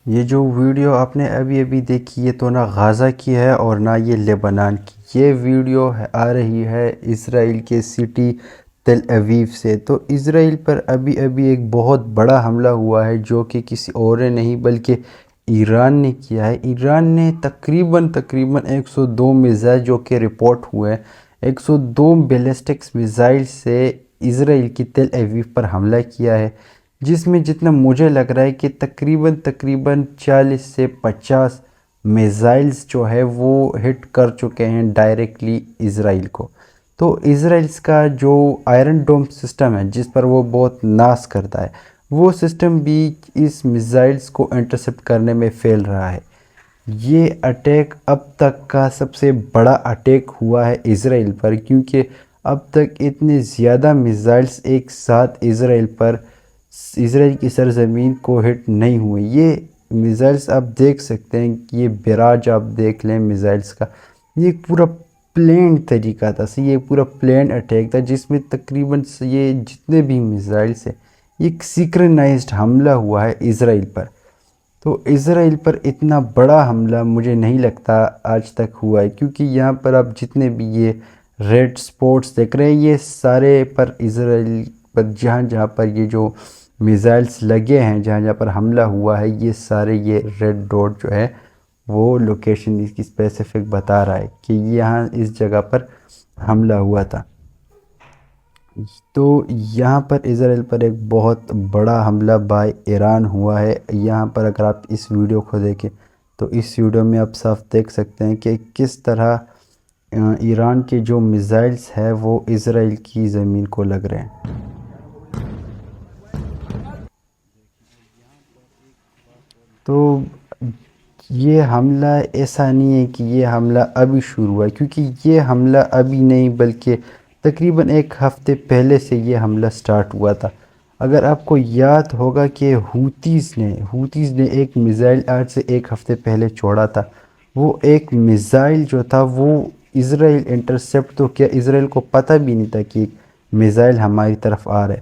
یہ جو ویڈیو آپ نے ابھی دیکھی یہ تو نہ غازہ کی ہے اور نہ یہ لیبنان کی، یہ ویڈیو آ رہی ہے اسرائیل کے سٹی تل اویو سے۔ تو اسرائیل پر ابھی ایک بہت بڑا حملہ ہوا ہے جو کہ کسی اور نے نہیں بلکہ ایران نے کیا ہے۔ ایران نے تقریباً 102 میزائل جو کہ رپورٹ ہوئے ہیں، 102 بیلسٹکس میزائل سے اسرائیل کی تل اویو پر حملہ کیا ہے، جس میں جتنا مجھے لگ رہا ہے کہ تقریباً 40 سے 50 میزائلز جو ہے وہ ہٹ کر چکے ہیں ڈائریکٹلی اسرائیل کو۔ تو اسرائیل کا جو آئرن ڈوم سسٹم ہے جس پر وہ بہت ناز کرتا ہے، وہ سسٹم بھی اس میزائلز کو انٹرسپٹ کرنے میں فیل رہا ہے۔ یہ اٹیک اب تک کا سب سے بڑا اٹیک ہوا ہے اسرائیل پر، کیونکہ اب تک اتنے زیادہ میزائلز ایک ساتھ اسرائیل کی سرزمین کو ہٹ نہیں ہوئے۔ یہ میزائلز آپ دیکھ سکتے ہیں کہ یہ براج آپ دیکھ لیں میزائلز کا، یہ پورا پلین طریقہ تھا، یہ پورا پلین اٹیک تھا جس میں تقریباً یہ جتنے بھی میزائلز ہیں، یہ ایک سینکرونائزڈ حملہ ہوا ہے اسرائیل پر۔ تو اسرائیل پر اتنا بڑا حملہ مجھے نہیں لگتا آج تک ہوا ہے، کیونکہ یہاں پر آپ جتنے بھی یہ ریڈ سپوٹس دیکھ رہے ہیں یہ سارے پر اسرائیل پر جہاں پر یہ جو میزائلز لگے ہیں، جہاں پر حملہ ہوا ہے، یہ سارے یہ ریڈ ڈاٹ جو ہے وہ لوکیشن اس کی اسپیسیفک بتا رہا ہے کہ یہاں اس جگہ پر حملہ ہوا تھا۔ تو یہاں پر اسرائیل پر ایک بہت بڑا حملہ بائی ایران ہوا ہے۔ یہاں پر اگر آپ اس ویڈیو کو دیکھیں تو اس ویڈیو میں آپ صاف دیکھ سکتے ہیں کہ کس طرح ایران کے جو میزائلز ہیں وہ اسرائیل کی زمین کو لگ رہے ہیں۔ تو یہ حملہ ایسا نہیں ہے کہ یہ حملہ ابھی شروع ہوا ہے، کیونکہ یہ حملہ ابھی نہیں بلکہ تقریباً ایک ہفتے پہلے سے یہ حملہ سٹارٹ ہوا تھا۔ اگر آپ کو یاد ہوگا کہ ہوتیز نے ایک میزائل آج سے ایک ہفتے پہلے چھوڑا تھا، وہ ایک میزائل جو تھا وہ اسرائیل انٹرسپٹ تو کیا، اسرائیل کو پتہ بھی نہیں تھا کہ ایک میزائل ہماری طرف آ رہا ہے۔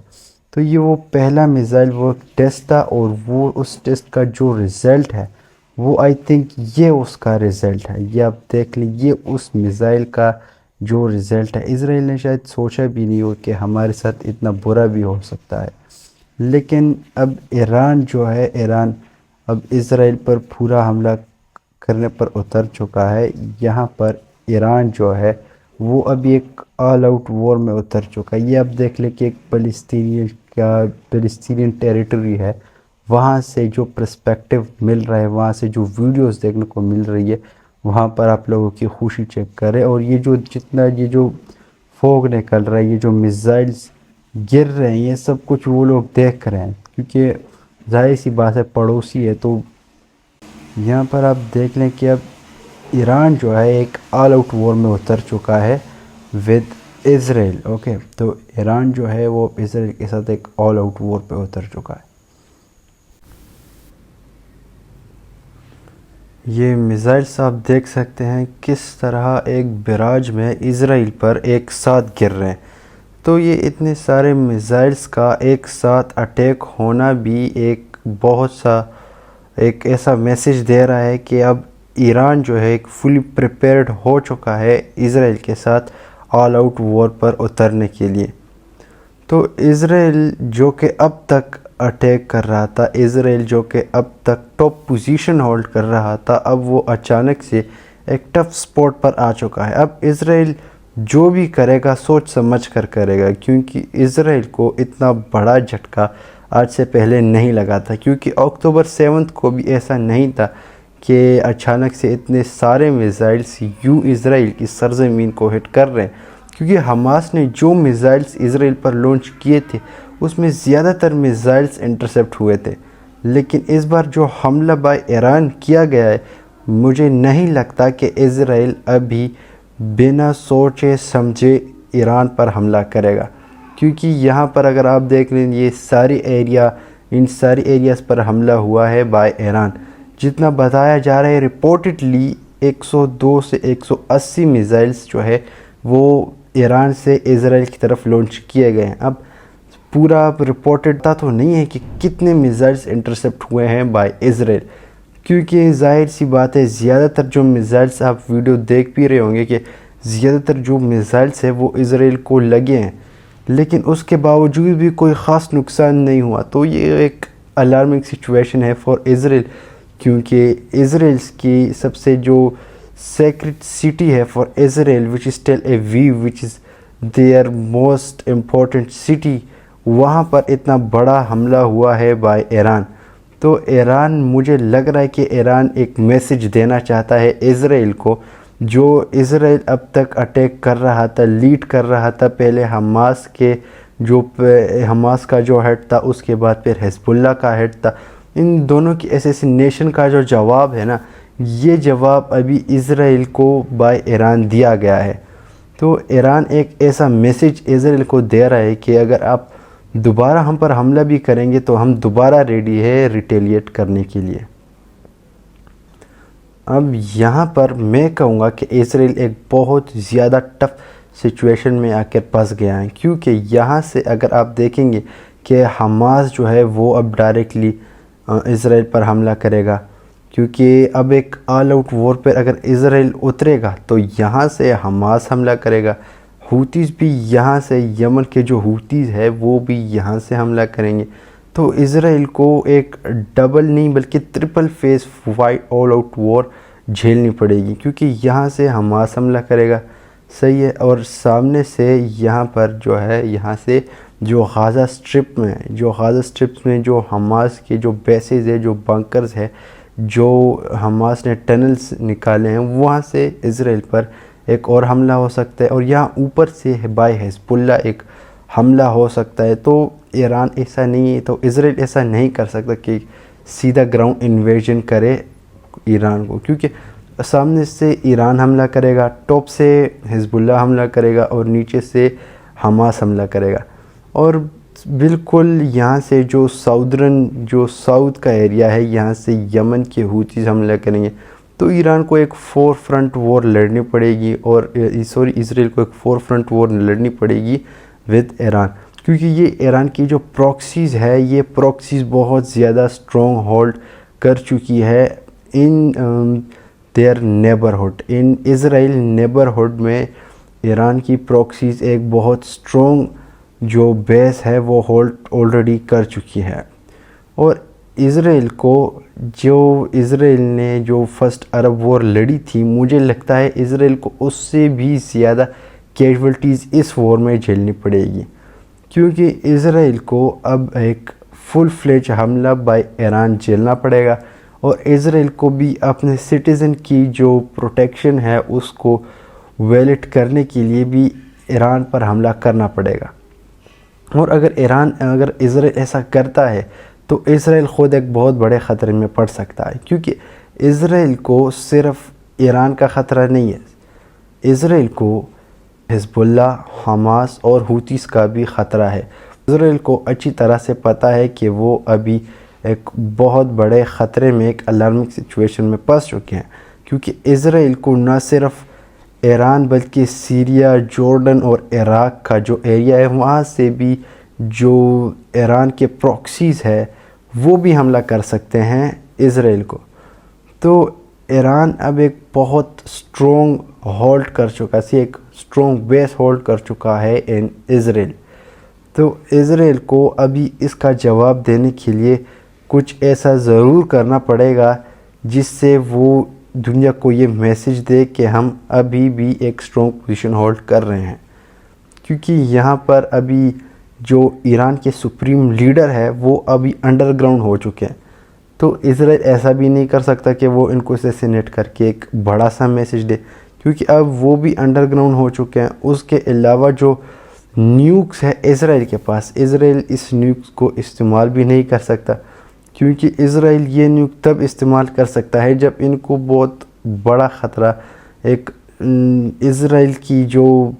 تو یہ وہ پہلا میزائل وہ ٹیسٹ تھا، اور وہ اس ٹیسٹ کا جو رزلٹ ہے وہ آئی تھنک یہ اس کا رزلٹ ہے، یہ آپ دیکھ لیں، یہ اس میزائل کا جو رزلٹ ہے۔ اسرائیل نے شاید سوچا بھی نہیں ہو کہ ہمارے ساتھ اتنا برا بھی ہو سکتا ہے، لیکن اب ایران جو ہے، ایران اب اسرائیل پر پورا حملہ کرنے پر اتر چکا ہے۔ یہاں پر ایران جو ہے وہ ابھی ایک آل آؤٹ وار میں اتر چکا ہے۔ یہ آپ دیکھ لیں کہ ایک فلسطینین ٹیریٹری ہے، وہاں سے جو پرسپیکٹیو مل رہا ہے، وہاں سے جو ویڈیوز دیکھنے کو مل رہی ہے، وہاں پر آپ لوگوں کی خوشی چیک کریں۔ اور یہ جو فوگ نکل رہا ہے، یہ جو میزائلز گر رہے ہیں، یہ سب کچھ وہ لوگ دیکھ رہے ہیں، کیونکہ ظاہر سی بات ہے پڑوسی ہے۔ تو یہاں پر آپ دیکھ لیں کہ اب ایران جو ہے ایک آل آؤٹ وار میں اتر چکا ہے ود اسرائیل۔ اوکے، تو ایران جو ہے وہ اسرائیل کے ساتھ ایک آل آؤٹ وار پہ اتر چکا ہے۔ یہ میزائلز آپ دیکھ سکتے ہیں کس طرح ایک براج میں اسرائیل پر ایک ساتھ گر رہے ہیں۔ تو یہ اتنے سارے میزائلز کا ایک ساتھ اٹیک ہونا بھی ایک ایسا میسیج دے رہا ہے کہ اب ایران جو ہے ایک فلی پریپیئرڈ ہو چکا ہے اسرائیل کے ساتھ آل آؤٹ وار پر اترنے کے لیے۔ تو اسرائیل جو کہ اب تک اٹیک کر رہا تھا، اسرائیل جو کہ اب تک ٹاپ پوزیشن ہولڈ کر رہا تھا، اب وہ اچانک سے ایک ٹف سپوٹ پر آ چکا ہے۔ اب اسرائیل جو بھی کرے گا سوچ سمجھ کر کرے گا، کیونکہ اسرائیل کو اتنا بڑا جھٹکا آج سے پہلے نہیں لگا تھا، کیونکہ اکتوبر 7 کو بھی ایسا نہیں تھا کہ اچانک سے اتنے سارے میزائلز اسرائیل کی سرزمین کو ہٹ کر رہے ہیں، کیونکہ حماس نے جو میزائلز اسرائیل پر لانچ کیے تھے اس میں زیادہ تر میزائلز انٹرسپٹ ہوئے تھے۔ لیکن اس بار جو حملہ بائی ایران کیا گیا ہے، مجھے نہیں لگتا کہ اسرائیل ابھی بنا سوچے سمجھے ایران پر حملہ کرے گا، کیونکہ یہاں پر اگر آپ دیکھ لیں یہ ان ساری ایریاز پر حملہ ہوا ہے بائی ایران۔ جتنا بتایا جا رہا ہے رپورٹڈلی 102 سے 180 میزائلز جو ہے وہ ایران سے اسرائیل کی طرف لانچ کیے گئے ہیں۔ اب پورا رپورٹڈ تو نہیں ہے کہ کتنے میزائلز انٹرسپٹ ہوئے ہیں بائی اسرائیل، کیونکہ ظاہر سی بات ہے زیادہ تر جو میزائلس آپ ویڈیو دیکھ بھی رہے ہوں گے کہ زیادہ تر جو میزائلس ہیں وہ اسرائیل کو لگے ہیں، لیکن اس کے باوجود بھی کوئی خاص نقصان نہیں ہوا. تو یہ ایک الارمنگ سچویشن ہے فار اسرائیل، کیونکہ اسرائیل کی سب سے جو سیکرٹ سٹی ہے for Israel which is tell Oyo which is there most important city, وہاں پر اتنا بڑا حملہ ہوا ہے بائی ایران. تو ایران، مجھے لگ رہا ہے کہ ایران ایک میسج دینا چاہتا ہے اسرائیل کو، جو اسرائیل اب تک اٹیک کر رہا تھا، لیڈ کر رہا تھا، پہلے حماس کا جو ہیڈ تھا، اس کے بعد پھر حزب اللہ کا ہیڈ تھا. ان دونوں کی اسیسینیشن کا جو جواب ہے نا، یہ جواب ابھی اسرائیل کو بائی ایران دیا گیا ہے. تو ایران ایک ایسا میسج اسرائیل کو دے رہا ہے کہ اگر آپ دوبارہ ہم پر حملہ بھی کریں گے تو ہم دوبارہ ریڈی ہے ریٹیلیٹ کرنے کے لیے. اب یہاں پر میں کہوں گا کہ اسرائیل ایک بہت زیادہ ٹف سچویشن میں آ کر پھنس گیا ہے، کیونکہ یہاں سے اگر آپ دیکھیں گے کہ حماس جو ہے وہ اب ڈائریکٹلی اسرائیل پر حملہ کرے گا، کیونکہ اب ایک آل آؤٹ وار پر اگر اسرائیل اترے گا تو یہاں سے حماس حملہ کرے گا، ہوتیز بھی یہاں سے، یمن کے جو ہوتیز ہے وہ بھی یہاں سے حملہ کریں گے. تو اسرائیل کو ایک ڈبل نہیں بلکہ triple face fight all out war جھیلنی پڑے گی، کیونکہ یہاں سے حماس حملہ کرے گا، صحیح ہے، اور سامنے سے یہاں پر جو ہے، یہاں سے جو غازہ سٹرپس میں جو حماس کے جو بیسز ہے، جو بنکرز ہے، جو حماس نے ٹنلز نکالے ہیں، وہاں سے اسرائیل پر ایک اور حملہ ہو سکتا ہے، اور یہاں اوپر سے بائی حزب اللہ ایک حملہ ہو سکتا ہے. تو ایران ایسا نہیں ہے، تو اسرائیل ایسا نہیں کر سکتا کہ سیدھا گراؤنڈ انویژن کرے ایران کو، کیونکہ سامنے سے ایران حملہ کرے گا، ٹاپ سے حزب اللہ حملہ کرے گا، اور نیچے سے حماس حملہ کرے گا. اور بالکل یہاں سے جو ساؤتھ کا ایریا ہے، یہاں سے یمن کے ہوتیز حملہ کریں گے. تو ایران کو ایک فور فرنٹ وار لڑنی پڑے گی، اور اسرائیل کو ایک فور فرنٹ وار لڑنی پڑے گی ود ایران، کیونکہ یہ ایران کی جو پراکسیز ہے، یہ پراکسیز بہت زیادہ سٹرونگ ہولڈ کر چکی ہے in their neighbourhood, in Israel neighbourhood میں ایران کی پراکسیز ایک بہت سٹرونگ جو بیس ہے وہ ہولڈ آلریڈی کر چکی ہے. اور اسرائیل نے جو فرسٹ عرب وار لڑی تھی، مجھے لگتا ہے اسرائیل کو اس سے بھی زیادہ کیجولٹیز اس وار میں جھیلنی پڑے گی، کیونکہ اسرائیل کو اب ایک فل فلیج حملہ بائی ایران جھیلنا پڑے گا، اور اسرائیل کو بھی اپنے سٹیزن کی جو پروٹیکشن ہے اس کو ویلٹ کرنے کے لیے بھی ایران پر حملہ کرنا پڑے گا. اور اگر اسرائیل ایسا کرتا ہے تو اسرائیل خود ایک بہت بڑے خطرے میں پڑ سکتا ہے، کیونکہ اسرائیل کو صرف ایران کا خطرہ نہیں ہے، اسرائیل کو حزب اللہ، حماس اور ہوتیز کا بھی خطرہ ہے. اسرائیل کو اچھی طرح سے پتہ ہے کہ وہ ابھی ایک بہت بڑے خطرے میں، ایک الارمنگ سچویشن میں پھنس چکے ہیں، کیونکہ اسرائیل کو نہ صرف ایران بلکہ سیریا، جورڈن اور عراق کا جو ایریا ہے، وہاں سے بھی جو ایران کے پراکسیز ہے وہ بھی حملہ کر سکتے ہیں اسرائیل کو. تو ایران اب ایک بہت سٹرونگ ہولڈ کر چکا ایک سٹرونگ بیس ہولڈ کر چکا ہے ان اسرائیل. تو اسرائیل کو ابھی اس کا جواب دینے کے لیے کچھ ایسا ضرور کرنا پڑے گا جس سے وہ دنیا کو یہ میسج دے کہ ہم ابھی بھی ایک سٹرونگ پوزیشن ہولڈ کر رہے ہیں. کیونکہ یہاں پر ابھی جو ایران کے سپریم لیڈر ہے وہ ابھی انڈر گراؤنڈ ہو چکے ہیں. تو اسرائیل ایسا بھی نہیں کر سکتا کہ وہ ان کو اسیسینیٹ کر کے ایک بڑا سا میسج دے، کیونکہ اب وہ بھی انڈر گراؤنڈ ہو چکے ہیں. اس کے علاوہ جو نیوکس ہے اسرائیل کے پاس، اسرائیل اس نیوکس کو استعمال بھی نہیں کر سکتا، کیونکہ اسرائیل یہ نیوک تب استعمال کر سکتا ہے جب ان کو بہت بڑا خطرہ، ایک اسرائیل کی جو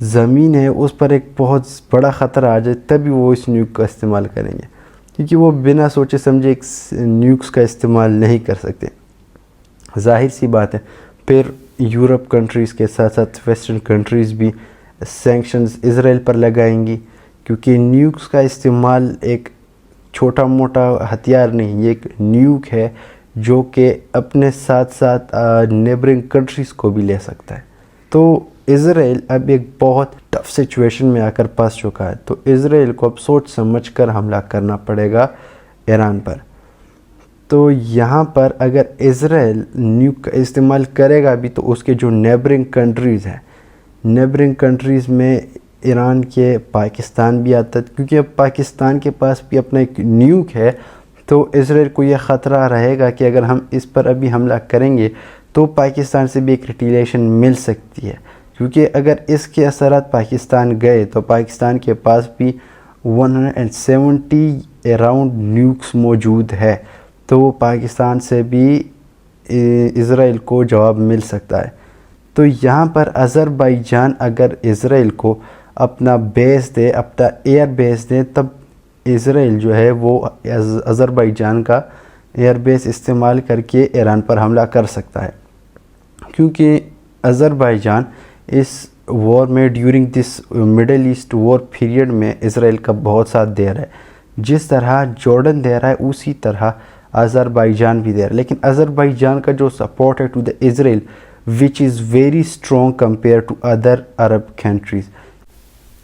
زمین ہے اس پر ایک بہت بڑا خطرہ آ جائے، تبھی وہ اس نیوک کا استعمال کریں گے، کیونکہ وہ بنا سوچے سمجھے ایک نیوکس کا استعمال نہیں کر سکتے. ظاہر سی بات ہے پھر یورپ کنٹریز کے ساتھ ساتھ ویسٹرن کنٹریز بھی سینکشنز اسرائیل پر لگائیں گی، کیونکہ نیوکس کا استعمال ایک چھوٹا موٹا ہتھیار نہیں، یہ ایک نیوک ہے جو کہ اپنے ساتھ ساتھ نیبرنگ کنٹریز کو بھی لے سکتا ہے۔ تو اسرائیل اب ایک بہت ٹف سچویشن میں آ کر پھنس چکا ہے، تو اسرائیل کو اب سوچ سمجھ کر حملہ کرنا پڑے گا ایران پر۔ تو یہاں پر اگر اسرائیل نیوک کا استعمال کرے گا بھی تو اس کے جو نیبرنگ کنٹریز ہیں، نیبرنگ کنٹریز میں ایران کے پاکستان بھی آتا ہے، کیونکہ اب پاکستان کے پاس بھی اپنا ایک نیوک ہے، تو اسرائیل کو یہ خطرہ رہے گا کہ اگر ہم اس پر ابھی حملہ کریں گے تو پاکستان سے بھی ایک ریٹیلیشن مل سکتی ہے، کیونکہ اگر اس کے اثرات پاکستان گئے تو پاکستان کے پاس بھی 170 اراؤنڈ نیوکس موجود ہے، تو وہ پاکستان سے بھی اسرائیل کو جواب مل سکتا ہے۔ تو یہاں پر آذربائیجان اگر اسرائیل کو اپنا بیس دے، اپنا ایئر بیس دے، تب اسرائیل جو ہے وہ آذربائیجان کا ایئر بیس استعمال کر کے ایران پر حملہ کر سکتا ہے، کیونکہ آذربائیجان اس وار میں during this Middle East war period میں اسرائیل کا بہت ساتھ دے رہا ہے۔ جس طرح جارڈن دے رہا ہے اسی طرح آذربائیجان بھی دے رہا ہے، لیکن آذربائیجان کا جو سپورٹ ہے to the Israel which is very strong compared to other Arab countries۔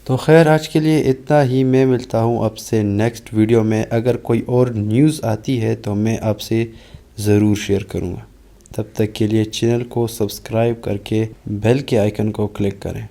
تو خیر آج کے لیے اتنا ہی، میں ملتا ہوں آپ سے نیکسٹ ویڈیو میں۔ اگر کوئی اور نیوز آتی ہے تو میں آپ سے ضرور شیئر کروں گا۔ تب تک کے لیے چینل کو سبسکرائب کر کے بیل کے آئیکن کو کلک کریں۔